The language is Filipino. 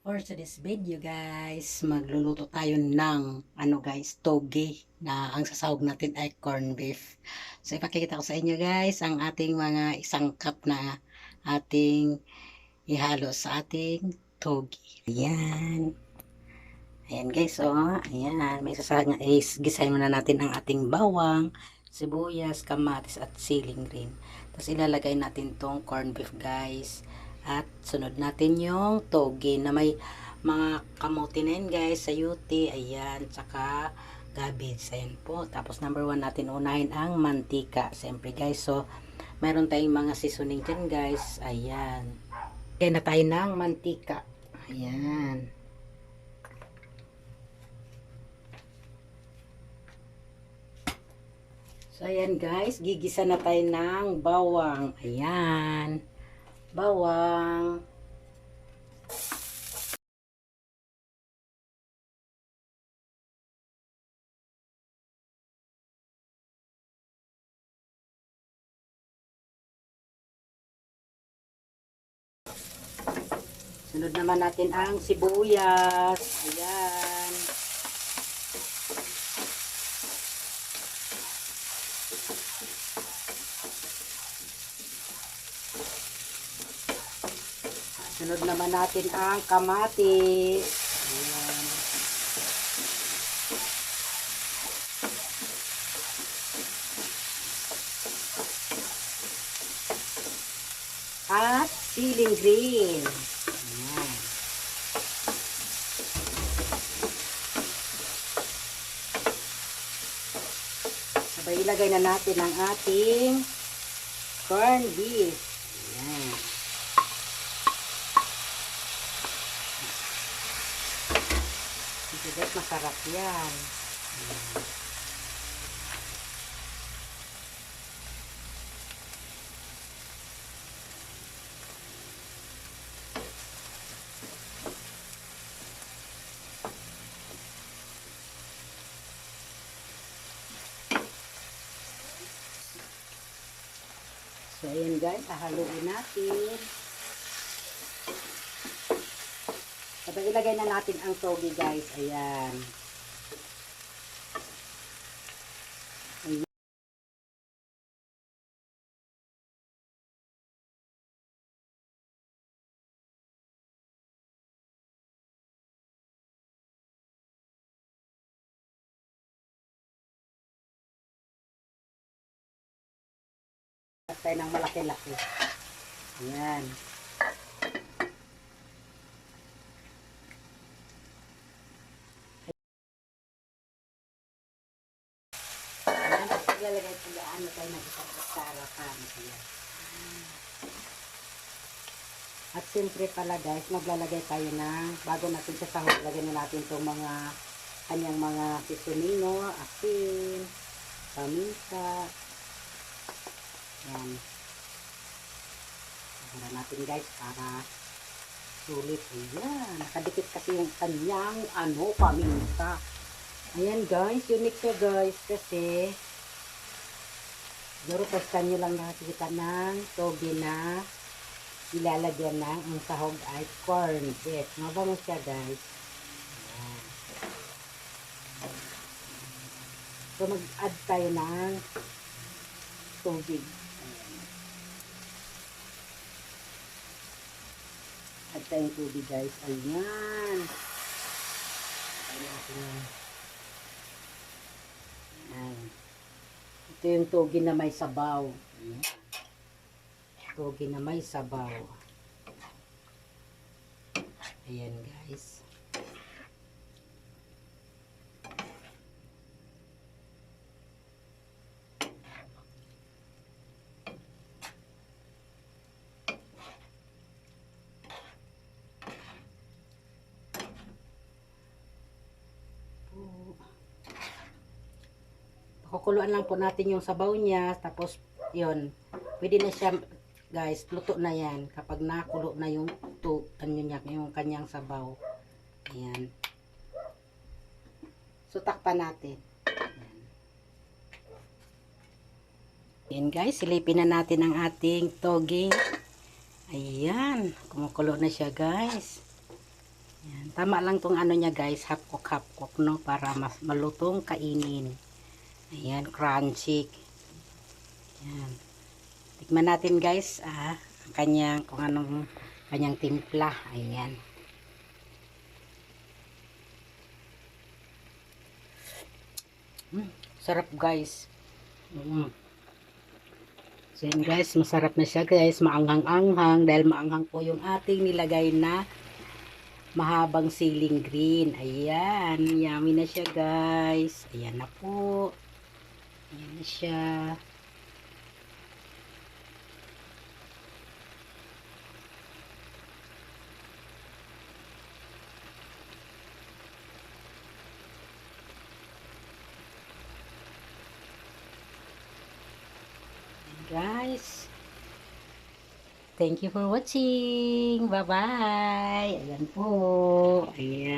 For today's video guys, magluluto tayo ng toge na ang sasahog natin ay corned beef. So ipakikita ko sa inyo guys ang ating mga isang cup na ating ihalo sa ating toge. Ayan. Ayan guys, ayan, may sasahog na gisahin muna natin ang ating bawang, sibuyas, kamatis at siling green. Tapos ilalagay natin tong corned beef guys. At sunod natin yung toge na may mga kamote na yun guys, sayuti, ayan, tsaka cabbage, ayan po. Tapos number 1 natin unahin ang mantika, siyempre guys. So, meron tayong mga seasoning dyan guys, ayan. Kaya na tayo ng mantika, ayan. So, ayan guys, gigisa na tayo ng bawang. Ayan. Bawang. Sunod naman natin ang sibuyas. Ayan. Sunod naman natin ang kamatis. Ayan. At siling green. Ayan. Sabay ilagay na natin ang ating corned beef. Ayan. Guys, masarap yan. Ayan. So, ayan guys, hahaluin natin. Sabay ilagay na natin ang toge guys. Ayan. Ayan. Tayo ng malaki-laki. Ayan. Ayan. Ilalagay ko ano tayo ng isang sarapan. Ayan. At siyempre pala guys, maglalagay tayo ng, bago natin sa sahog, lagyan na natin itong mga kanyang mga seasonino, asin, paminta. Ayan. Para natin guys, para sulit. Ayan. Nakadikit kasi yung kanyang paminta. Ayan guys, unique siya guys kasi siguro pasta nyo lang nakikita ng toge na ilalagyan na ang sahog ay corn beef. Mabango siya guys. Ayan. So mag-add tayo ng tubig. Add tayong tubig guys. Ayan. Ayan. Ito yung toge na may sabaw. Ayan. Toge na may sabaw. Ayan guys. Kukuluan lang po natin yung sabaw niya. Tapos, yun. Pwede na siya, guys. Luto na yan. Kapag nakulo na yung yung kanyang sabaw. Ayan. So, takpan natin. Ayan guys. Silipin na natin ang ating toge. Ayan. Kumukulo na siya guys. Yan. Tama lang tong ano niya guys, half cook no, para mas malutong kainin. Ayan, crunchy. Yan. Tikman natin guys, ang kanyang, kung anong kanyang timpla. Ayan. Sarap guys. So yun guys, masarap na siya guys, maanghang-anghang dahil maanghang po yung ating nilagay na mahabang siling green. Ayan, yummy na siya guys. Ayan na po. Ayan na siya. Guys, thank you for watching. Bye-bye. Ayan po. Ayan.